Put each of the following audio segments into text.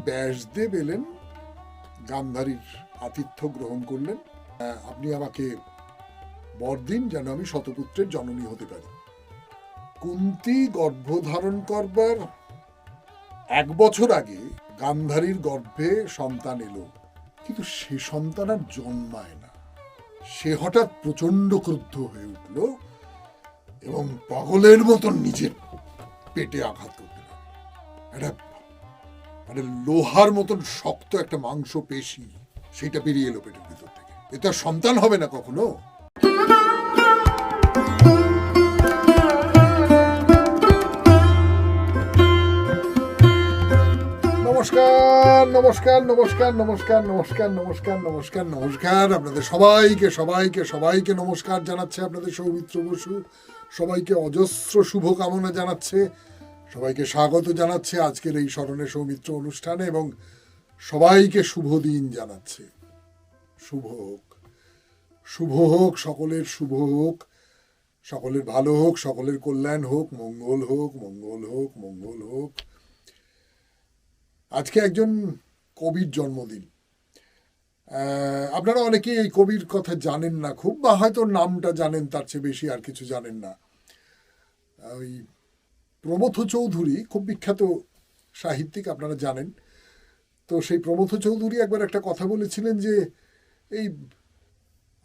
ব্যাসদেব এলেন, গান্ধারীর আতিথ্য গ্রহণ করলেন। আপনি আমাকে বর দিন যেন আমি শতপুত্রের জননী হতে পারি। কুন্তী গর্ভধারণ করবার 1 বছর আগে গান্ধারীর গর্ভে সন্তান এলো, কিন্তু সে সন্তান আর জন্মায় না। সে হঠাৎ প্রচন্ড ক্রুদ্ধ হয়ে উঠল এবং পাগলের মতন নিজের পেটে আঘাত করতে লাগলো। একটা লোহার মতন শক্ত একটা মাংস পেশি সেটা বেরিয়ে এলো পেটের ভিতর থেকে। এটা সন্তান হবে না কখনো। নমস্কার নমস্কার নমস্কার নমস্কার নমস্কার নমস্কার নমস্কার নমস্কার আপনাদের সবাইকে সবাইকে সবাইকে নমস্কার জানাচ্ছে আপনাদের সৌমিত্র বসু। সবাইকে অজস্র শুভকামনা জানাচ্ছে, সবাইকে স্বাগত জানাচ্ছে আজকের এই স্মরণে সৌমিত্র অনুষ্ঠানে এবং সবাইকে শুভ দিন জানাচ্ছে। শুভ হোক, শুভ হোক, সকলের শুভ হোক, সকলের ভালো হোক, সকলের কল্যাণ হোক, মঙ্গল হোক, মঙ্গল হোক, মঙ্গল হোক। আজকে একজন কবির জন্মদিন। আপনারা অনেকেই এই কবির কথা জানেন না খুব, বা হয়তো নামটা জানেন, তার চেয়ে বেশি আর কিছু জানেন না। ওই প্রমথ চৌধুরী খুব বিখ্যাত সাহিত্যিক, আপনারা জানেন। তো সেই প্রমথ চৌধুরী একবার একটা কথা বলেছিলেন যে এই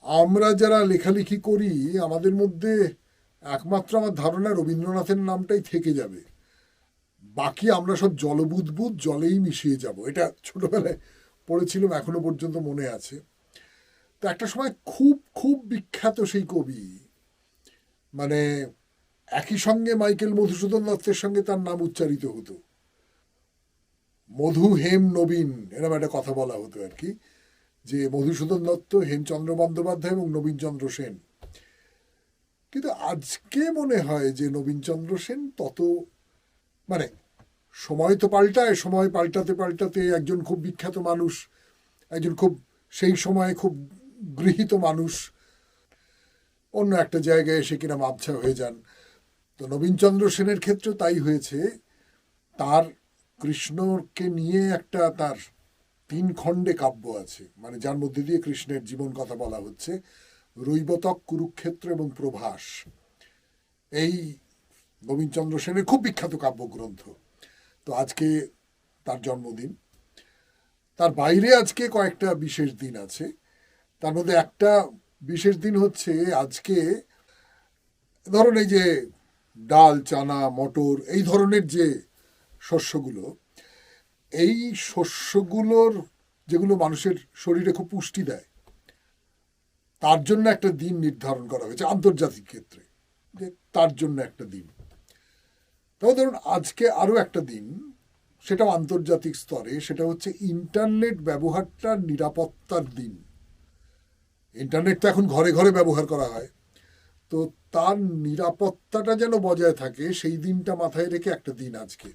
আমরা যারা লেখালেখি করি আমাদের মধ্যে একমাত্র আমার ধারণা রবীন্দ্রনাথের নামটাই থেকে যাবে, বাকি আমরা সব জলবুদবুদ, জলেই মিশিয়ে যাব। এটা ছোটবেলায় পড়েছিলাম, এখনো পর্যন্ত মনে আছে। তো একটা সময় খুব খুব বিখ্যাত সেই কবি, মানে একই সঙ্গে মাইকেল মধুসূদন দত্তের সঙ্গে তার নাম উচ্চারিত হতো, মধু হেম নবীন এরকম একটা কথা বলা হতো আর কি, যে মধুসূদন দত্ত, হেমচন্দ্র বন্দ্যোপাধ্যায় এবং নবীনচন্দ্র সেন। কিন্তু আজকে মনে হয় যে নবীনচন্দ্র সেন তত, মানে সময় তো পাল্টায়, সময় পাল্টাতে পাল্টাতে একজন খুব বিখ্যাত মানুষ, একজন খুব সেই সময়ে খুব গৃহীত মানুষ অন্য একটা জায়গায় এসে কিনা আবছা হয়ে যান। তো নবীনচন্দ্র সেনের ক্ষেত্রেও তাই হয়েছে। তার কৃষ্ণকে নিয়ে একটা, তার 3 খণ্ডে কাব্য আছে, মানে যার মধ্যে দিয়ে কৃষ্ণের জীবন কথা বলা হচ্ছে, রৈবতক, কুরুক্ষেত্র এবং প্রভাস। এই নবীনচন্দ্র সেনের খুব বিখ্যাত কাব্যগ্রন্থ। তো আজকে তার জন্মদিন। তার বাইরে আজকে কয়েকটা বিশেষ দিন আছে। তার মধ্যে একটা বিশেষ দিন হচ্ছে আজকে, ধরুন এই যে ডাল, চানা, মটর, এই ধরনের যে শস্যগুলো, এই শস্যগুলোর যেগুলো মানুষের শরীরে খুব পুষ্টি দেয়, তার জন্য একটা দিন নির্ধারণ করা হয়েছে আন্তর্জাতিক ক্ষেত্রে, যে তার জন্য একটা দিন। তবে ধরুন আজকে আরও একটা দিন, সেটাও আন্তর্জাতিক স্তরে, সেটা হচ্ছে ইন্টারনেট ব্যবহারটার নিরাপত্তার দিন। ইন্টারনেট তো এখন ঘরে ঘরে ব্যবহার করা হয়, তো তার নিরাপত্তাটা যেন বজায় থাকে সেই দিনটা মাথায় রেখে একটা দিন আজকে।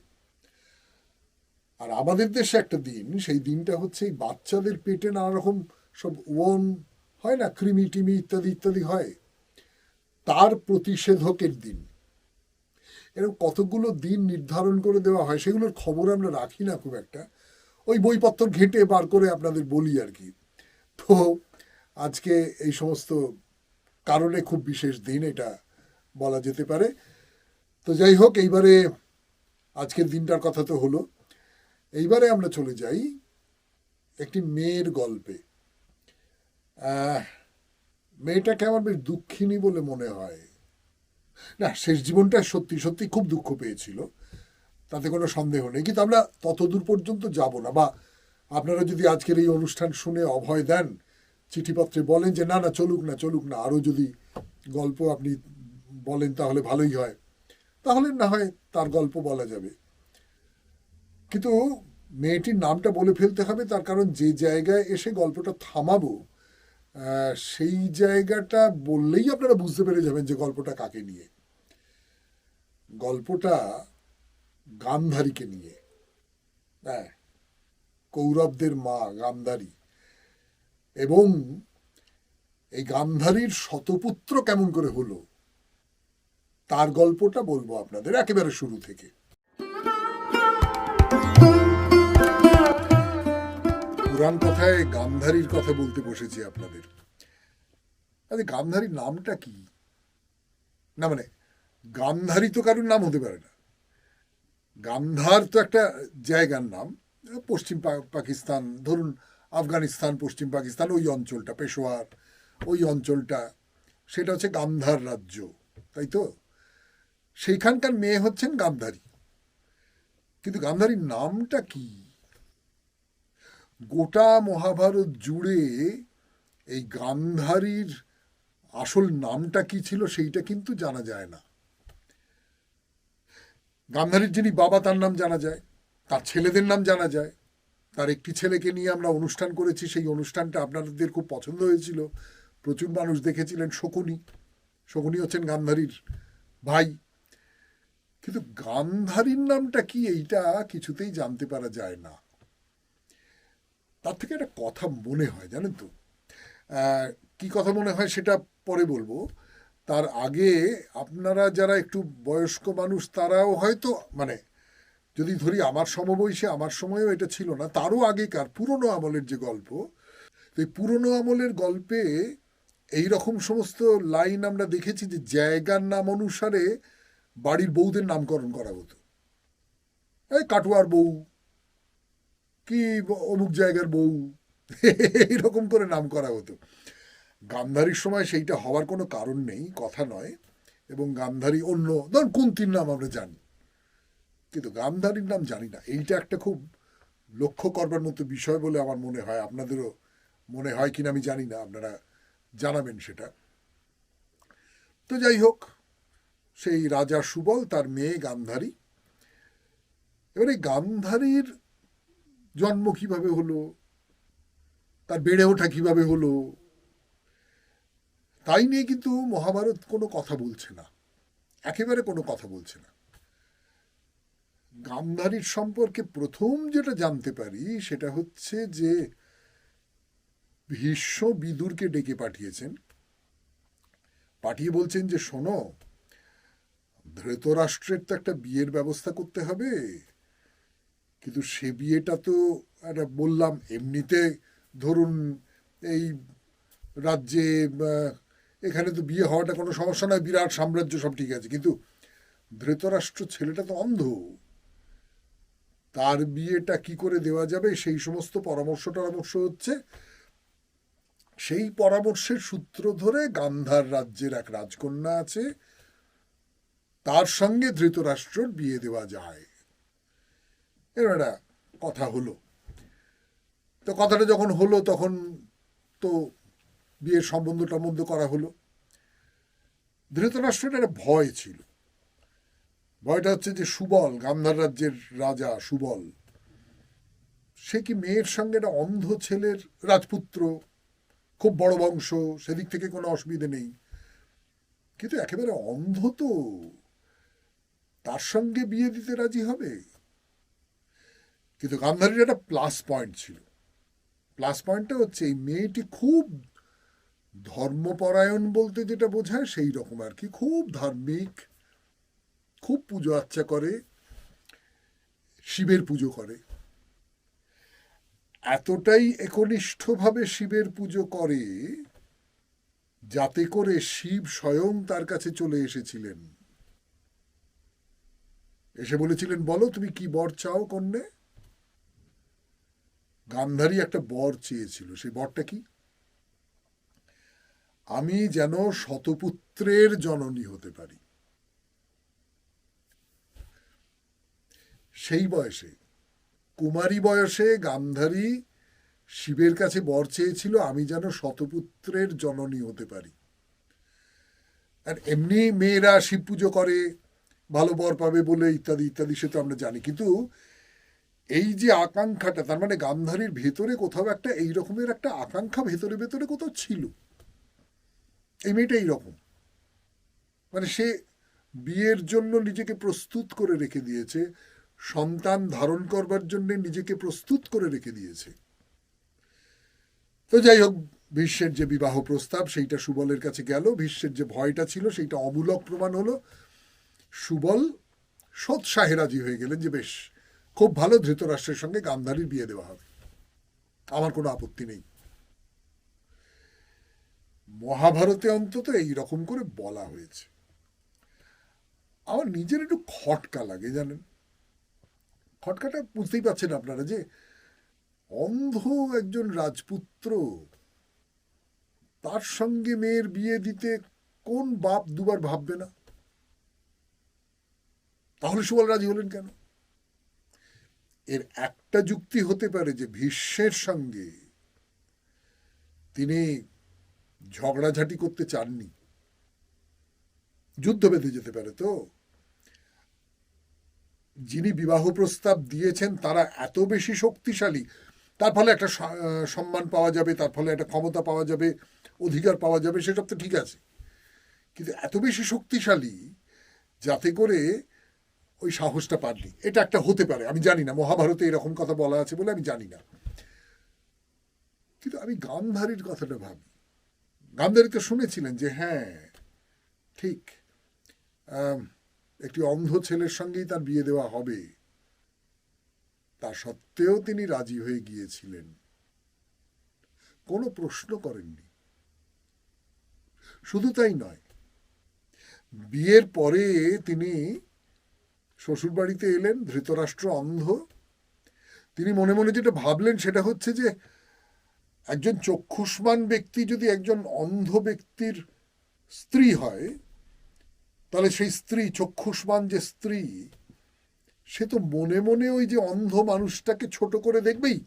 আর আমাদের দেশে একটা দিন, সেই দিনটা হচ্ছে এই বাচ্চাদের পেটে নানা রকম সব ওয়ন হয় না, কৃমি টিমি ইত্যাদি ইত্যাদি হয়, তার প্রতিষেধকের দিন। এরকম কতগুলো দিন নির্ধারণ করে দেওয়া হয়, সেগুলোর খবর আমরা রাখি না খুব একটা, ওই বইপত্র ঘেঁটে বার করে আপনাদের বলি আর কি। তো আজকে এই সমস্ত কারণে খুব বিশেষ দিন এটা বলা যেতে পারে। তো যাই হোক, এইবারে আজকের দিনটার কথা তো হলো, এইবারে আমরা চলে যাই একটি মেয়ের গল্পে। মেয়েটাকে আমার বেশ দুঃখিনী বলে মনে হয়। না, শেষ জীবনটা সত্যি সত্যি খুব দুঃখ পেয়েছিল, তাতে কোনো সন্দেহ নেই, কিন্তু আমরা ততদূর পর্যন্ত যাব না। বা আপনারা যদি আজকের এই অনুষ্ঠান শুনে অভয় দেন, চিঠিপত্রে বলেন যে না না চলুক না চলুক না, আরও যদি গল্প আপনি বলেন তাহলে ভালোই হয়, তাহলে না হয় তার গল্প বলা যাবে। কিন্তু মেয়েটির নামটা বলে ফেলতে হবে, তার কারণ যে জায়গায় এসে গল্পটা থামাবো সেই জায়গাটা বললেই আপনারা বুঝতে পেরে যাবেন যে গল্পটা কাকে নিয়ে। গল্পটা গান্ধারীকে নিয়ে। হ্যাঁ, কৌরবদের মা গান্ধারী, এবং এই গান্ধারীর শতপুত্র কেমন করে হলো তার গল্পটা বলবো আপনাদের একেবারে শুরু থেকে। পুরাণ কথায় গান্ধারীর কথা বলতে বসেছি আপনাদের। আরে গান্ধারীর নামটা কি? না মানে গান্ধারী তো কারোর নাম হতে পারে না। গান্ধার তো একটা জায়গার নাম, পশ্চিম পাকিস্তান, ধরুন আফগানিস্তান, পশ্চিম পাকিস্তান, ওই অঞ্চলটা, পেশোয়ার, ওই অঞ্চলটা, সেটা হচ্ছে গান্ধার রাজ্য, তাই তো? সেইখানকার মেয়ে হচ্ছেন গান্ধারী। কিন্তু গান্ধারীর নামটা কি? গোটা মহাভারত জুড়ে এই গান্ধারীর আসল নামটা কি ছিল সেইটা কিন্তু জানা যায় না। গান্ধারীর যিনি বাবা তার নাম জানা যায়, তার ছেলেদের নাম জানা যায়। তার একটি ছেলেকে নিয়ে আমরা অনুষ্ঠান করেছি, সেই অনুষ্ঠানটা আপনাদের খুব পছন্দ হয়েছিল, প্রচুর মানুষ দেখেছিলেন। শকুনি, শকুনি হচ্ছেন গান্ধারীর ভাই। কিন্তু গান্ধারীর নামটা কি এইটা কিছুতেই জানতে পারা যায় না। তার থেকে একটা কথা মনে হয়, জানেন তো, কি কথা মনে হয় সেটা পরে বলবো। তার আগে আপনারা যারা একটু বয়স্ক মানুষ তারাও হয়তো, মানে যদি ধরি আমার সমবয়সী, আমার সময়ও এটা ছিল না, তারও আগেকার পুরনো আমলের যে গল্প, এই পুরনো আমলের গল্পে এই রকম সমস্ত লাইন আমরা দেখেছি যে জায়গার নাম অনুসারে বাড়ির বউদের নামকরণ করা হতো। এই কাটুয়ার বউ, কি অমুক জায়গার বউ, এইরকম করে নাম করা হতো। গান্ধারীর সময় সেইটা হওয়ার কোনো কারণ নেই, কথা নয়। এবং গান্ধারী অন্য, ধরুন কুন্তির নাম আমরা জানি, কিন্তু গান্ধারীর নাম জানি না। এইটা একটা খুব লক্ষ্য করবার মতো বিষয় বলে আমার মনে হয়। আপনাদেরও মনে হয় কিনা আমি জানি না, আপনারা জানাবেন সেটা। তো যাই হোক, সেই রাজা সুবল, তার মেয়ে গান্ধারী। এবারে গান্ধারীর জন্ম কিভাবে হলো, তার বেড়ে ওঠা কিভাবে হলো, তাই নিয়ে কিন্তু মহাভারত কোনো কথা বলছে না, একেবারে কোনো কথা বলছে না। গান্ধারীর সম্পর্কে প্রথম যেটা জানতে পারি সেটা হচ্ছে যে ভীষ্ম বিদুরকে ডেকে পাঠিয়েছেন, পাঠিয়ে বলছেন যে শোনো, ধৃতরাষ্ট্রের তো একটা বিয়ের ব্যবস্থা করতে হবে, কিন্তু সে বিয়েটা তো একটা বললাম এমনিতে, ধরুন এই রাজ্যে এখানে তো বিয়ে হওয়াটা কোনো সমস্যা নয়, বিরাট সাম্রাজ্য, সব ঠিক আছে, কিন্তু ধৃতরাষ্ট্র ছেলেটা তো অন্ধ, তার বিয়েটা কি করে দেওয়া যাবে সেই সমস্ত পরামর্শ হচ্ছে। সেই পরামর্শের সূত্র ধরে গান্ধার রাজ্যের এক রাজকন্যা আছে, তার সঙ্গে ধৃতরাষ্ট্রর বিয়ে দেওয়া যায়। এর একটা কথা হলো। তো কথাটা যখন হলো তখন তো বিয়ের সম্বন্ধ করা হলো। ধৃতরাষ্ট্রের একটা ভয় ছিল। ভয়টা হচ্ছে যে সুবল, গান্ধার রাজ্যের রাজা সুবল, সে কি মেয়ের সঙ্গে একটা অন্ধ ছেলের, রাজপুত্র, খুব বড় বংশ, সেদিক থেকে কোনো অসুবিধে নেই, কিন্তু একেবারে অন্ধ, তো তার সঙ্গে বিয়ে দিতে রাজি হবে? কিন্তু গান্ধারীর একটা প্লাস পয়েন্ট ছিল। প্লাস পয়েন্টটা হচ্ছে এই মেয়েটি খুব ধর্মপরায়ণ, বলতে যেটা বোঝায় সেই রকম আর কি, খুব ধার্মিক, খুব পুজো আচ্চা করে, শিবের পুজো করে, এতটাই একনিষ্ঠভাবে শিবের পুজো করে যাতে করে শিব স্বয়ং তার কাছে চলে এসেছিলেন, এসে বলেছিলেন বলো তুমি কি বর চাও কন্যে। গান্ধারী একটা বর চেয়েছিল, সেই বরটা কি? আমি যেন শতপুত্রের জননী হতে পারি। সেই বয়সে, কুমারী বয়সে গান্ধারী শিবের কাছে বর চেয়েছিল আমি যেন শতপুত্রের জননী হতে পারি। আর এমনি মেয়েরা শিব পুজো করে ভালো বর পাবে বলে, ইত্যাদি ইত্যাদি, সে তো আমরা জানি। কিন্তু এই যে আকাঙ্ক্ষাটা, তার মানে গান্ধারীর ভেতরে কোথাও একটা এই রকমের একটা আকাঙ্ক্ষা ভেতরে ভেতরে কোথাও ছিল। এই মেয়েটা এইরকম, মানে সে বিয়ের জন্য নিজেকে প্রস্তুত করে রেখে দিয়েছে, সন্তান ধারণ করবার জন্য নিজেকে প্রস্তুত করে রেখে দিয়েছে। তো যাই হোক, ভীষ্মের যে বিবাহ প্রস্তাব সেইটা সুবলের কাছে গেল, ভীষ্মের যে ভয়টা ছিল সেইটা অমূলক প্রমাণ হলো। সুবল সোৎসাহে রাজি হয়ে গেলেন যে বেশ, খুব ভালো, ধৃতরাষ্ট্রের সঙ্গে গান্ধারীর বিয়ে দেওয়া হবে। আমার কোনো আপত্তি নেই। মহাভারতে অন্তত এই রকম করে বলা হয়েছে। আমার নিজের একটু খটকা লাগে, জানেন। খটকাটা বুঝতেই পারছেন আপনারা, যে অন্ধ একজন রাজপুত্র, তার সঙ্গে মেয়ের বিয়ে দিতে কোন বাপ দুবার ভাববে না? তাহলে সুবল রাজি হলেন কেন? এর একটা যুক্তি হতে পারে যে ভীষ্মের সঙ্গে তিনি ঝগড়াঝাটি করতে চাননি, যুদ্ধ বেঁধে যেতে পারে। তো যিনি বিবাহ প্রস্তাব দিয়েছেন তারা এত বেশি শক্তিশালী, তার ফলে একটা সম্মান পাওয়া যাবে, তার ফলে একটা ক্ষমতা পাওয়া যাবে, অধিকার পাওয়া যাবে, সেসব তো ঠিক আছে। কিন্তু এত বেশি শক্তিশালী যাতে করে ওই সাহসটা পাননি, এটা একটা হতে পারে। আমি জানি না, মহাভারতে এরকম কথা বলা আছে বলে আমি জানি না। কিন্তু আমি গান্ধারীর কথাটা ভাবি। গান্ধারী তো শুনেছিলেন যে হ্যাঁ ঠিক একটি অন্ধ ছেলের সঙ্গেই তার বিয়ে দেওয়া হবে, তা সত্ত্বেও তিনি রাজি হয়ে গিয়েছিলেন, কোনো প্রশ্ন করেননি। শুধু তাই নয়, বিয়ের পরে তিনি শ্বশুরবাড়িতে এলেন, ধৃতরাষ্ট্র অন্ধ। তিনি মনে মনে যেটা ভাবলেন সেটা হচ্ছে যে একজন চক্ষুষ্মান ব্যক্তি যদি একজন অন্ধ ব্যক্তির স্ত্রী হয়, তাহলে সেই স্ত্রী, চক্ষুষ্মান যে স্ত্রী, সে তো মনে মনে ওই যে অন্ধ মানুষটাকে ছোট করে দেখবেই,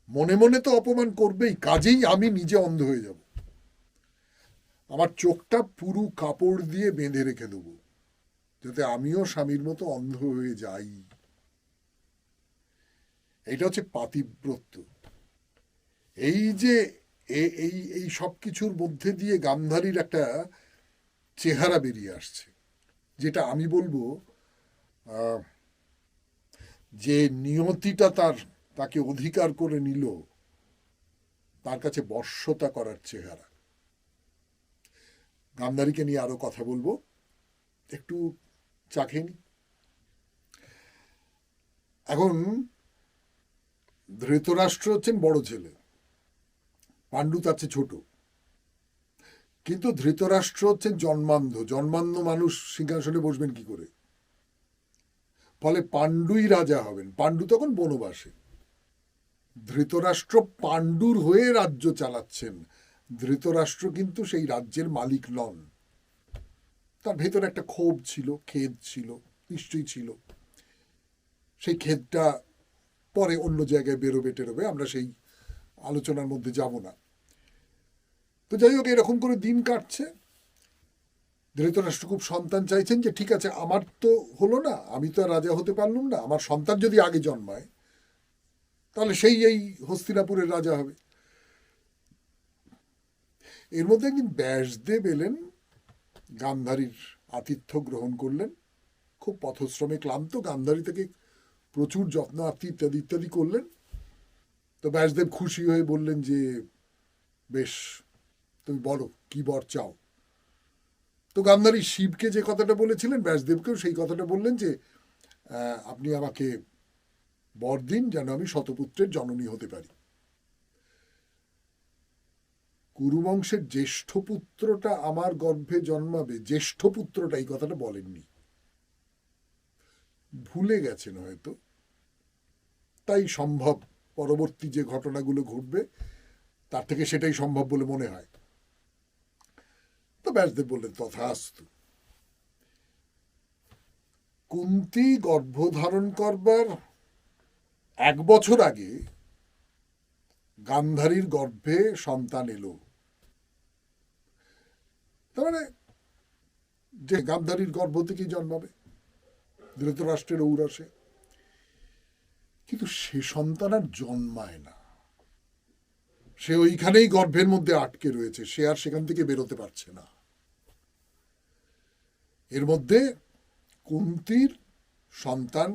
মনে মনে তো অপমান করবেই। কাজেই আমি নিজে অন্ধ হয়ে যাব, আমার চোখটা পুরো কাপড় দিয়ে বেঁধে রেখে দেবো, যাতে আমিও স্বামীর মতো অন্ধ হয়ে যাই। এটা হচ্ছে পাতিব্রত্য। এই যে এই এই সব কিছুর মধ্যে দিয়ে গান্ধারীর একটা চেহারা বেরিয়ে আসছে, যেটা আমি বলবো যে নিয়তিটা তাকে অধিকার করে নিল, তার কাছে বশ্যতা করার চেহারা। গান্ধারীকে নিয়ে আরো কথা বলবো, একটু চা খেয়ে নি। এখন ধৃতরাষ্ট্র হচ্ছেন বড় ছেলে, পাণ্ডু তার চেয়ে ছোট। কিন্তু ধৃতরাষ্ট্র হচ্ছেন জন্মান্ধ। জন্মান্ধ মানুষ সিংহাসনে বসবেন কি করে? ফলে পাণ্ডুই রাজা হবেন। পাণ্ডু তখন বনবাসে, ধৃতরাষ্ট্র পাণ্ডুর হয়ে রাজ্য চালাচ্ছেন। ধৃতরাষ্ট্র কিন্তু সেই রাজ্যের মালিক নন। তার ভেতরে একটা ক্ষোভ ছিল, খেদ ছিল, নিশ্চয়ই ছিল। সেই খেদটা পরে অন্য জায়গায় বেরোবে টেরোবে, আমরা সেই আলোচনার মধ্যে যাব না। তো যাই হোক, এরকম করে দিন কাটছে। ধৃতরাষ্ট্র খুব সন্তান চাইছেন, যে ঠিক আছে আমার তো হলো না, আমি তো আর রাজা হতে পারলাম না, আমার সন্তান যদি আগে জন্মায় তাহলে সেই এই হস্তিনাপুরের রাজা হবে। এর মধ্যে একদিন ব্যাসদেব এলেন, গান্ধারীর আতিথ্য গ্রহণ করলেন। খুব পথশ্রমে ক্লান্ত, গান্ধারী থেকে প্রচুর যত্ন আত্মি ইত্যাদি ইত্যাদি করলেন। তো ব্যাসদেব খুশি হয়ে বললেন যে বেশ, তুমি বলো কি বর চাও। তো গান্ধারী শিবকে যে কথাটা বলেছিলেন, ব্যাসদেবকেও সেই কথাটা বললেন যে আপনি আমাকে বর দিন যেন আমি শতপুত্রের জননী হতে পারি। কুরুবংশের জ্যেষ্ঠ পুত্রটা আমার গর্ভে জন্মাবে, জ্যেষ্ঠ পুত্রটা, এই কথাটা বলেননি, ভুলে গেছেন হয়তো। তাই সম্ভব পরবর্তী যে ঘটনাগুলো ঘটবে তার থেকে সেটাই সম্ভব বলে মনে হয়। তো ব্যাসদেব বললেন তথাস্তু। কুন্তী গর্ভধারণ করবার 1 বছর আগে গান্ধারীর গর্ভে সন্তান এলো। তার মানে যে গান্ধারীর গর্ভ থেকেই জন্মাবে, ধৃতরাষ্ট্রের ঔরসে। কিন্তু সে সন্তান আর জন্মায় না, সে ওইখানেই গর্ভের মধ্যে আটকে রয়েছে, সে আর সেখান থেকে বেরোতে পারছে না। এর মধ্যে কুন্তীর সন্তান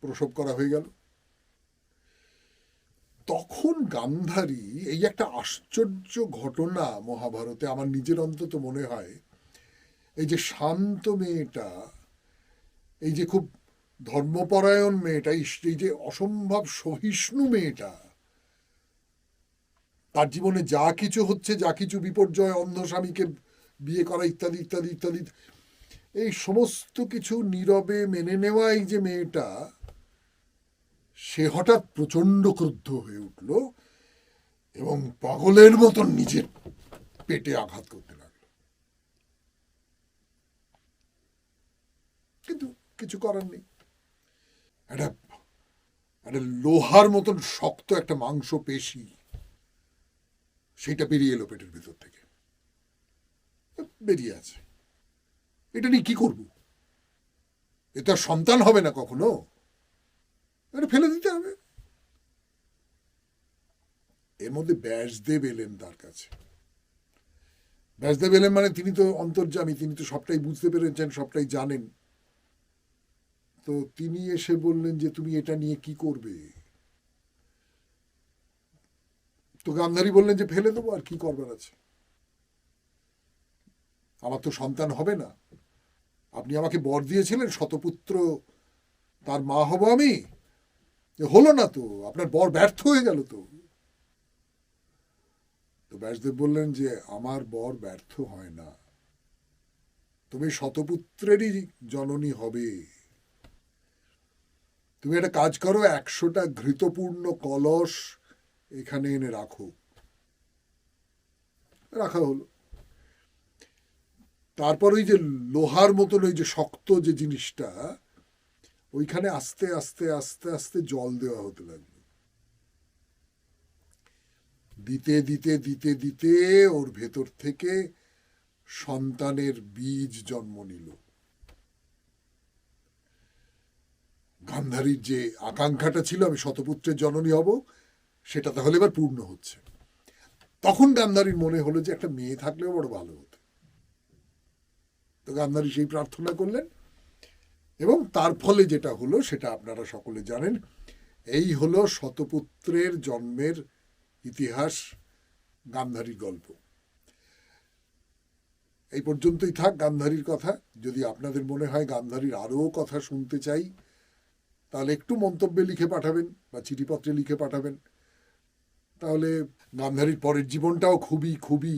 প্রসব করা হয়ে গেল। তখন গান্ধারী, এই একটা আশ্চর্য ঘটনা মহাভারতে, আমার নিজের অন্তত মনে হয়, এই যে শান্ত মেয়েটা, এই যে খুব ধর্মপরায়ণ মেয়েটা, এই যে অসম্ভব সহিষ্ণু মেয়েটা, তার জীবনে যা কিছু হচ্ছে, যা কিছু বিপর্যয়, অন্ধ স্বামীকে বিয়ে করা ইত্যাদি ইত্যাদি ইত্যাদি, এই সমস্ত কিছু নীরবে মেনে নেওয়া এই যে মেয়েটা, সে হঠাৎ প্রচন্ড ক্রুদ্ধ হয়ে উঠল এবং পাগলের মতন নিজের পেটে আঘাত করতে লাগলো। কিন্তু কিছু করার নেই, একটা লোহার মতন শক্ত একটা মাংস পেশি, সেটা বেরিয়ে এলো পেটের ভিতর থেকে, বেরিয়ে আছে। এটা নিয়ে কি করবো? এ তো সন্তান হবে না কখনো, এটা ফেলে দিতে হবে। এর মধ্যে ব্যাসদেব এলেন তার কাছে। ব্যাসদেব এলেন মানে তিনি তো অন্তর্যামী, তিনি তো সবটাই বুঝতে পেরেছেন, সবটাই জানেন। তো তিনি এসে বললেন যে তুমি এটা নিয়ে কি করবে? তো গান্ধারী বললেন যে ফেলে দেবো, আর কি করবার আছে, আমার তো সন্তান হবে না। আপনি আমাকে বর দিয়েছিলেন শতপুত্র তার মা হব আমি, হলো না তো, আপনার বর ব্যর্থ হয়ে গেল তো। তো ব্যাসদেব বললেন যে আমার বর ব্যর্থ হয় না, তুমি শতপুত্রেরই জননী হবে। তুমি একটা কাজ করো, 100টা ঘৃতপূর্ণ কলস এখানে এনে রাখো। রাখা হলো। তারপর ওই যে লোহার মতন ওই যে শক্ত যে জিনিসটা, ওইখানে আস্তে আস্তে আস্তে আস্তে জল দেওয়া হতে লাগলো। দিতে দিতে দিতে দিতে ওর ভেতর থেকে সন্তানের বীজ জন্ম নিল। গান্ধারীর যে আকাঙ্ক্ষাটা ছিল আমি শতপুত্রের জননী হব, সেটা তাহলে এবার পূর্ণ হচ্ছে। তখন গান্ধারীর মনে হলো যে একটা মেয়ে থাকলেও বড় ভালো হতো। তো গান্ধারী সেই প্রার্থনা করলেন, এবং তার ফলে যেটা হলো সেটা আপনারা সকলে জানেন। এই হলো শতপুত্রের জন্মের ইতিহাস, গান্ধারীর গল্প। এই পর্যন্তই থাক গান্ধারীর কথা। যদি আপনাদের মনে হয় গান্ধারীর আরও কথা শুনতে চাই, তাহলে একটু মন্তব্যে লিখে পাঠাবেন বা চিঠিপত্রে লিখে পাঠাবেন। তাহলে গান্ধারীর পরের জীবনটাও খুবই খুবই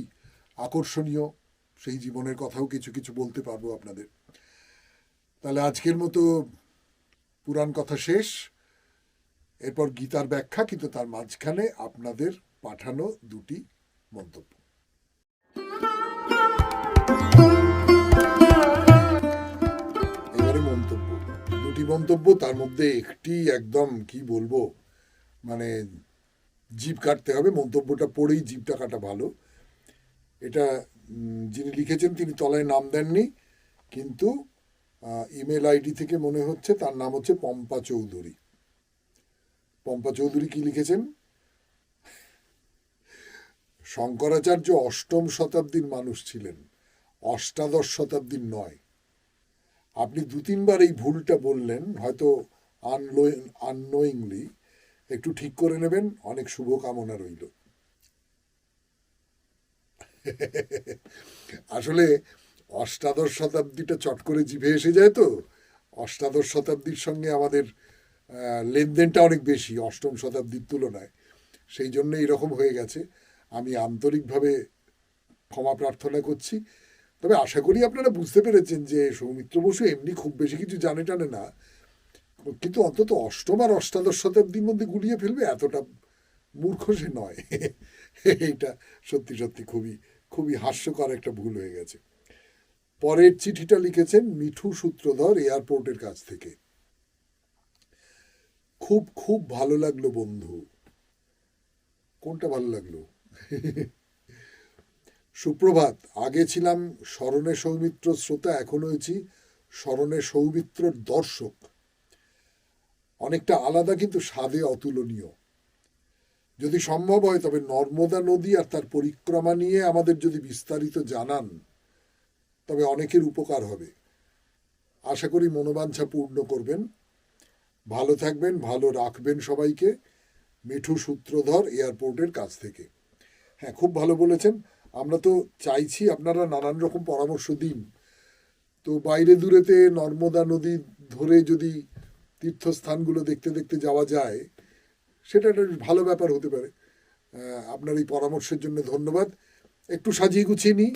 আকর্ষণীয়, সেই জীবনের কথাও কিছু কিছু বলতে পারবো আপনাদের। তাহলে আজকের মতো পুরাণ কথা শেষ। এরপর গীতার ব্যাখ্যা, কিন্তু তার মাঝখানে আপনাদের পাঠানো দুটি মন্তব্য। এবারে মন্তব্য, দুটি মন্তব্য, তার মধ্যে একটি একদম কি বলবো, মানে জিভ কাটতে হবে। মন্তব্যটা পড়েই জিভটা কাটা ভালো। এটা যিনি লিখেছেন তিনি তলায় নাম দেননি, কিন্তু ইমেল আইডি থেকে মনে হচ্ছে তার নাম হচ্ছে পম্পা চৌধুরী। পম্পা চৌধুরী কি লিখেছেন? শঙ্করাচার্য 8ম শতাব্দীর মানুষ ছিলেন, অষ্টাদশ শতাব্দীর নয়। আপনি 2-3বার এই ভুলটা বললেন, হয়তো আননোয়িংলি। একটু ঠিক করে নেবেন, অনেক শুভকামনা রইল। আসলে অষ্টাদশ শতাব্দীটা চট করে জিভে এসে যায় তো, অষ্টাদশ শতাব্দীর সঙ্গে আমাদের লেনদেনটা অনেক বেশি 8ম শতাব্দীর তুলনায়, সেই জন্য এরকম হয়ে গেছে। আমি আন্তরিকভাবে ক্ষমা প্রার্থনা করছি। তবে আশা করি আপনারা বুঝতে পেরেছেন যে সৌমিত্র বসু এমনি খুব বেশি কিছু জানে টানে না, কিন্তু অন্তত 8ম আর অষ্টাদশ শতাব্দীর মধ্যে গুলিয়ে ফেলবে এতটা মূর্খ সে নয়। এইটা সত্যি সত্যি খুবই খুবই হাস্যকর একটা ভুল হয়ে গেছে। পরের চিঠিটা লিখেছেন মিঠু সূত্রধর, এয়ারপোর্টের কাছ থেকে। খুব খুব ভালো লাগলো বন্ধু। কোনটা ভালো লাগলো? সুপ্রভাত। আগে ছিলাম স্মরণে সৌমিত্র শ্রোতা, এখন হয়েছি স্মরণে সৌমিত্রর দর্শক। অনেকটা আলাদা কিন্তু স্বাদে অতুলনীয়। যদি সম্ভব হয় তবে নর্মদা নদী আর তার পরিক্রমা নিয়ে আমাদের যদি বিস্তারিত জানান তবে অনেকের উপকার হবে। আশা করি মনোবাঞ্ছা পূর্ণ করবেন। ভালো থাকবেন, ভালো রাখবেন সবাইকে। মিঠু সূত্রধর, এয়ারপোর্টের কাছ থেকে। হ্যাঁ, খুব ভালো বলেছেন। আমরা তো চাইছি আপনারা নানান রকম পরামর্শ দিন। তো বাইরে দূরেতে নর্মদা নদী ধরে যদি তীর্থস্থানগুলো দেখতে দেখতে যাওয়া যায়, সেটা একটা ভালো ব্যাপার হতে পারে। আপনার এই পরামর্শের জন্য ধন্যবাদ। একটু সাজিয়ে গুছিয়ে নিই,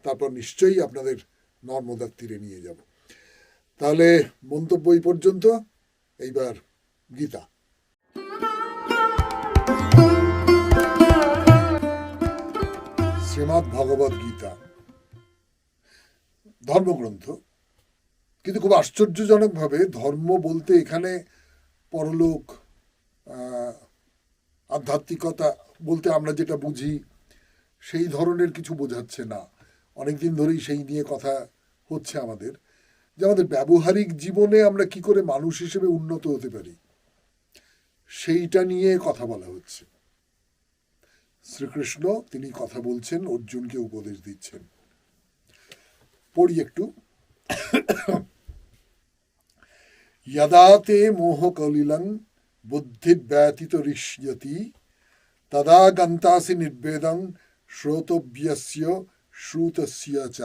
তারপর নিশ্চয়ই আপনাদের নর্মদার তীরে নিয়ে যাব। তাহলে মন্তব্য এই পর্যন্ত। এইবার গীতা। শ্রীমদ্ ভগবদ গীতা ধর্মগ্রন্থ, কিন্তু খুব আশ্চর্যজনকভাবে ধর্ম বলতে এখানে পরলোক, আধ্যাত্মিকতা বলতে আমরা যেটা বুঝি সেই ধরনের কিছু বোঝাচ্ছে না। অনেকদিন ধরেই সেই নিয়ে কথা হচ্ছে আমাদের, যে আমাদের ব্যবহারিক জীবনে আমরা কি করে মানুষ হিসেবে উন্নত হতে পারি, সেইটা নিয়ে কথা বলা হচ্ছে। শ্রীকৃষ্ণ তিনি কথা বলছেন, অর্জুনকে উপদেশ দিচ্ছেন। পড়ি একটু। यदा ते मोहकलिलं बुद्धिव्यतितरिष्यति तदा गन्तासि निर्वेदं श्रोतव्यस्य श्रुतस्य च।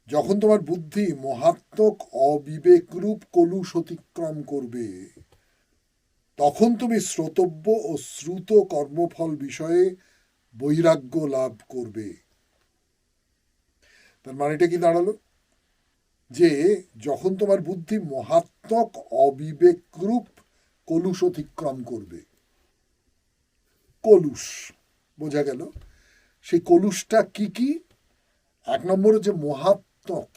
যখন তোমার বুদ্ধি মহাত্মক অবিবেকরূপ কলুষ অতিক্রম করবে, তখন তুমি শ্রোতব্য ও শ্রুত কর্মফল বিষয়ে বৈরাগ্য লাভ করবে। তার মানেটা কি দাঁড়ালো? যে যখন তোমার বুদ্ধি মহাত্মক অবিবেকরূপ কলুষ অতিক্রম করবে, কলুষ বোঝা গেল। সেই কলুষটা কি কি? এক নম্বরে যে মহাত্মক,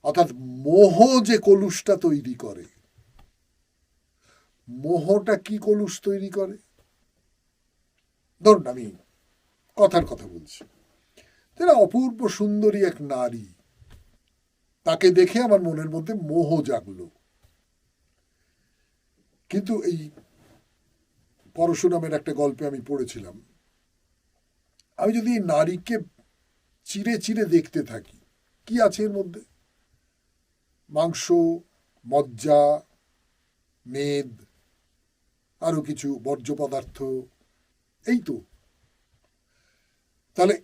অর্থাৎ মোহ যে কলুষটা তৈরি করে। মোহটা কি কলুষ তৈরি করে? ধরুন আমি কথার কথা বলছি, যারা অপূর্ব সুন্দরী এক নারী, তাকে দেখে আমার মনের মধ্যে মোহ জাগলো। কিন্তু এই পরশুরামের একটা গল্পে আমি পড়েছিলাম, আমি যদি এই নারীকে চিরে চিরে দেখতে থাকি, কি আছে এর মধ্যে? মাংস, মজ্জা, মেদ, আরো কিছু বর্জ্য পদার্থ, এই তো। তাহলে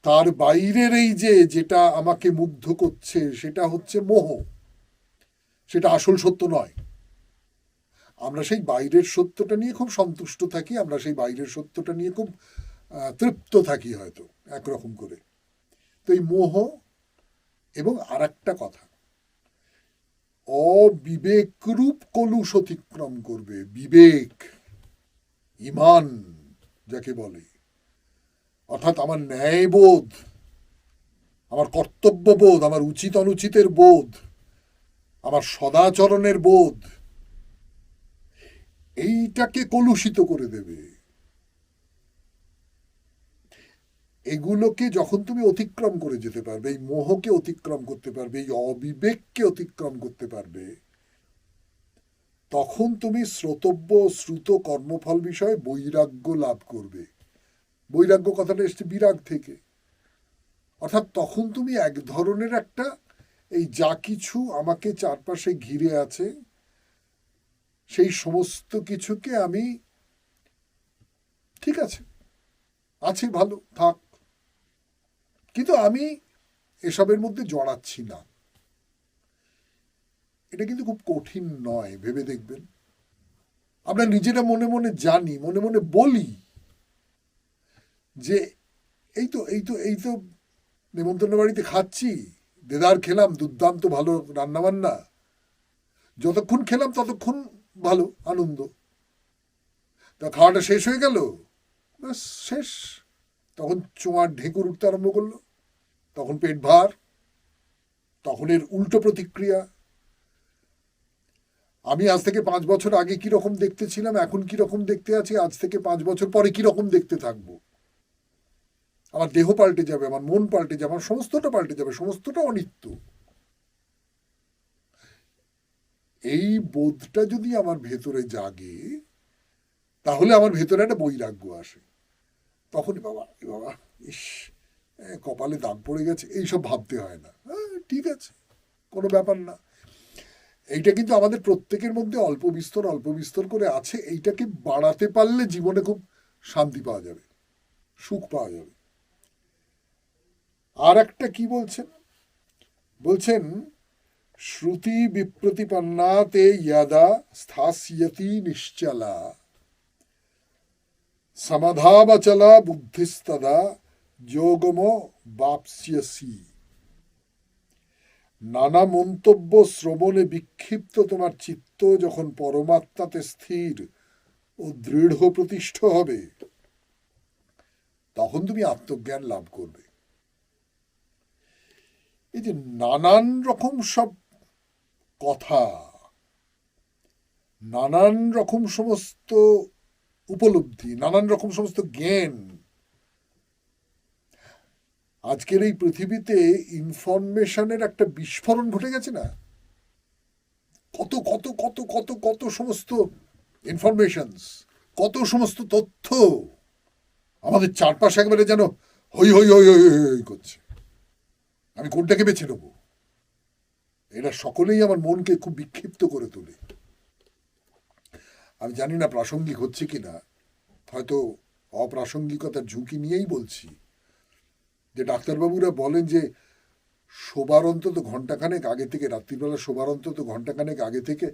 তার বাইরের এই যে যেটা আমাকে মুগ্ধ করছে সেটা হচ্ছে মোহ, সেটা আসল সত্য নয়। আমরা সেই বাইরের সত্যটা নিয়ে খুব সন্তুষ্ট থাকি, আমরা সেই বাইরের সত্যটা নিয়ে খুব তৃপ্ত থাকি হয়তো একরকম করে। তো এই মোহ এবং আর একটা কথা, অবিবেকরূপ কলুষ অতিক্রম করবে। বিবেক, ইমান যাকে বলে, অর্থাৎ আমার ন্যায়বোধ, আমার কর্তব্যবোধ, আমার উচিত অনুচিতের বোধ, আমার সদাচরণের বোধ, এইটাকে কলুষিত করে দেবে। এগুলোকে যখন তুমি অতিক্রম করে যেতে পারবে, এই মোহকে অতিক্রম করতে পারবে, এই অবিবেককে অতিক্রম করতে পারবে, তখন তুমি শ্রোতব্য শ্রুত কর্মফল বিষয়ে বৈরাগ্য লাভ করবে। বৈরাগ্য কথাটা এসছে বিরাগ থেকে। অর্থাৎ তখন তুমি এক ধরনের একটা, এই যা কিছু আমাকে চারপাশে ঘিরে আছে সেই সমস্ত কিছুকে আমি, ঠিক আছে, আছে ভালো থাক, কিন্তু আমি এসবের মধ্যে জড়াচ্ছি না। এটা কিন্তু খুব কঠিন নয়, ভেবে দেখবেন। আমরা নিজেরা মনে মনে জানি, মনে মনে বলি যে এই তো এই তো এই তো নেমন্তন্ন বাড়িতে খাচ্ছি, দেদার খেলাম, দুর্দান্ত ভালো রান্নাবান্না, যতক্ষণ খেলাম ততক্ষণ ভালো আনন্দ। তা খাওয়াটা শেষ হয়ে গেল, ব্যাস শেষ। তখন চোঁয়ার ঢেকুর উঠতে আরম্ভ করলো, তখন পেট ভার, তখন এর উল্টো প্রতিক্রিয়া। আমি আজ থেকে 5 বছর আগে কিরকম দেখতে ছিলাম, এখন কিরকম দেখতে আছি, আজ থেকে 5 বছর পরে কিরকম দেখতে থাকবো। আমার দেহ পাল্টে যাবে, আমার মন পাল্টে যাবে, আমার সমস্তটা পাল্টে যাবে, সমস্তটা অনিত্য। এই বোধটা যদি আমার ভেতরে জাগে, তাহলে আমার ভেতরে একটা বৈরাগ্য আসে। তখনই বাবা বাবা ইস, কপালে দাগ পড়ে গেছে, এইসব ভাবতে হয় না। ঠিক আছে, কোনো ব্যাপার না। এইটা কিন্তু আমাদের প্রত্যেকের মধ্যে অল্প বিস্তর করে আছে। এইটাকে বাড়াতে পারলে জীবনে খুব শান্তি পাওয়া যাবে, সুখ পাওয়া যাবে। আর একটা কি বলছেন? বলছেন শ্রুতি বিপ্রতিপন্না তে যদা স্থাস্যতি নিশ্চলা সমাধাবচলা বুদ্ধিস্তদা যোগমো বাপ্স্যসি। নানা মন্তব্য শ্রবণে বিক্ষিপ্ত তোমার চিত্ত যখন পরমাত্মাতে স্থির ও দৃঢ় প্রতিষ্ঠ হবে, তখন তুমি আত্মজ্ঞান লাভ করবে। এই যে নানান রকম সব কথা, নানান রকম সমস্ত উপলব্ধি, নানান রকম সমস্ত জ্ঞান, আজকের এই পৃথিবীতে ইনফরমেশনের একটা বিস্ফোরণ ঘটে গেছে না? কত কত কত কত কত সমস্ত ইনফরমেশনস, কত সমস্ত তথ্য আমাদের চারপাশে একবারে যেন হই হই হই হই হই করছে। আমি কোনটাকে বেছে নেব? এরা সকলেই আমার মনকে খুব বিক্ষিপ্ত করে তোলে। আমি জানি না প্রাসঙ্গিক হচ্ছে কিনা, হয়তো অপ্রাসঙ্গিকতার ঝুঁকি নিয়েই বলছি, যে ডাক্তারবাবুরা বলেন যে শোবার অন্তত ঘন্টাখানেক আগে থেকে, রাত্রিবেলা শোবার অন্তত ঘন্টাখানেক আগে থেকে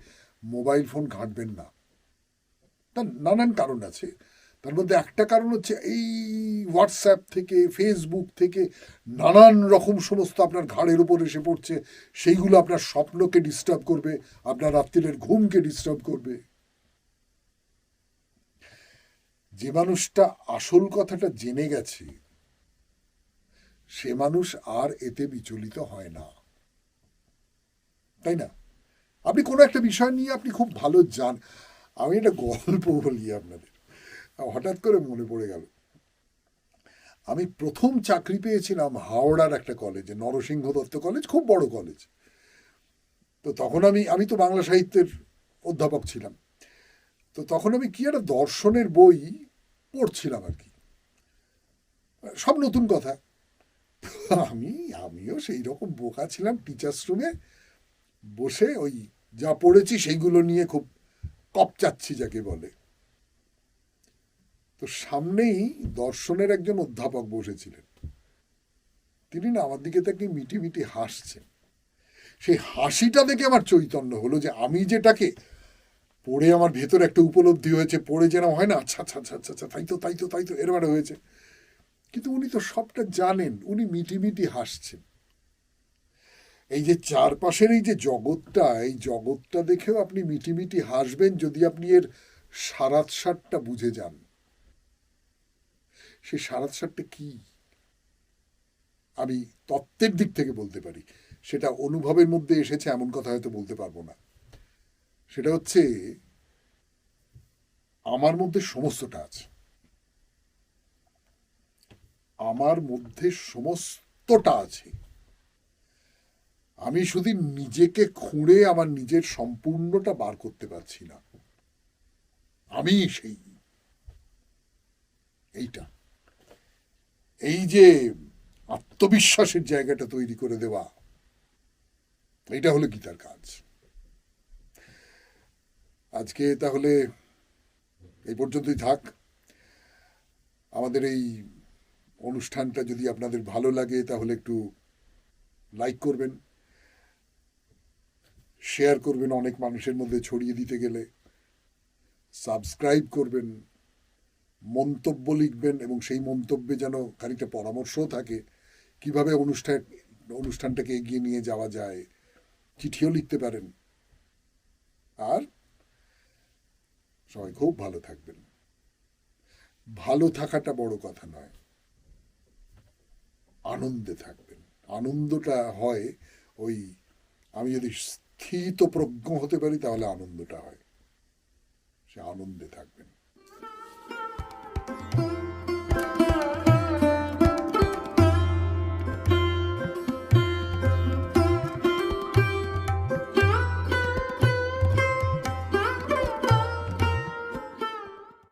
মোবাইল ফোন ঘাঁটবেন না। তার নানান কারণ আছে, তার মধ্যে একটা কারণ হচ্ছে এই হোয়াটসঅ্যাপ থেকে, ফেসবুক থেকে নানান রকম সমস্ত আপনার ঘাড়ের উপর এসে পড়ছে, সেইগুলো আপনার স্বপ্নকে ডিস্টার্ব করবে, আপনার রাত্রির ঘুমকে ডিস্টার্ব করবে। যে মানুষটা আসল কথাটা জেনে গেছে, সে মানুষ আর এতে বিচলিত হয় না, তাই না? আপনি কোনো একটা বিষয় নিয়ে আপনি খুব ভালো জান। আমি একটা গল্প বলি আপনাদের, হঠাৎ করে মনে পড়ে গেল। আমি প্রথম চাকরি পেয়েছিলাম হাওড়ার একটা কলেজে, নরসিংহ দত্ত কলেজ, খুব বড় কলেজ। তো তখন আমি তো বাংলা সাহিত্যের অধ্যাপক ছিলাম। তো তখন আমি কি একটা দর্শনের বই পড়ছিলাম আর কি, সব নতুন কথা। আমিও সেই রকম বোকা ছিলাম, টিচার্স রুমে বসে ওই যা পড়েছি সেইগুলো নিয়ে খুব কপচাচ্ছি যাকে বলে। তো সামনেই দর্শনের একজন অধ্যাপক বসেছিলেন, তিনি না আমার দিকে তাকে মিটি মিটি হাসছেন। সেই হাসিটা দেখে আমার চৈতন্য হলো যে আমি যেটাকে পড়ে আমার ভেতরে একটা উপলব্ধি হয়েছে, পড়ে যেন হয় না, আচ্ছা আচ্ছা আচ্ছা আচ্ছা তাই তো তাই তো তাই তো এরম হয়েছে, কিন্তু উনি তো সবটা জানেন, উনি মিটি মিটি হাসছেন। এই যে চারপাশের এই যে জগৎটা, এই জগৎটা দেখেও আপনি মিটি মিটি হাসবেন যদি আপনি এর সারাৎসারটা বুঝে যান। সেই সারাৎসারটা কি আমি তত্ত্বের দিক থেকে বলতে পারি, সেটা অনুভবের মধ্যে এসেছে এমন কথা হয়তো বলতে পারবো না। সেটা হচ্ছে আমার মধ্যে সমস্তটা আছে, আমার মধ্যে সমস্তটা আছে। আমি শুধু নিজেকে খুঁড়ে আমার নিজের সম্পূর্ণটা বার করতে পারছি না। আমি সেই এইটা, এই যে আত্মবিশ্বাসের জায়গাটা তৈরি করে দেওয়া, এটা হলো গীতার কাজ। আজকে তাহলে এই পর্যন্তই থাক। আমাদের এই অনুষ্ঠানটা যদি আপনাদের ভালো লাগে তাহলে একটু লাইক করবেন, শেয়ার করবেন অনেক মানুষের মধ্যে ছড়িয়ে দিতে গেলে, সাবস্ক্রাইব করবেন, মন্তব্য লিখবেন, এবং সেই মন্তব্যে যেন খানিকটা পরামর্শও থাকে কিভাবে অনুষ্ঠানটাকে এগিয়ে নিয়ে যাওয়া যায়। চিঠিও লিখতে পারেন। আর সবাই খুব ভালো থাকবেন। ভালো থাকাটা বড় কথা নয়, আনন্দে থাকবেন। আনন্দটা হয় ওই, আমি যদি স্থিতপ্রজ্ঞ হতে পারি তাহলে আনন্দটা হয়, সে আনন্দে থাকবেন।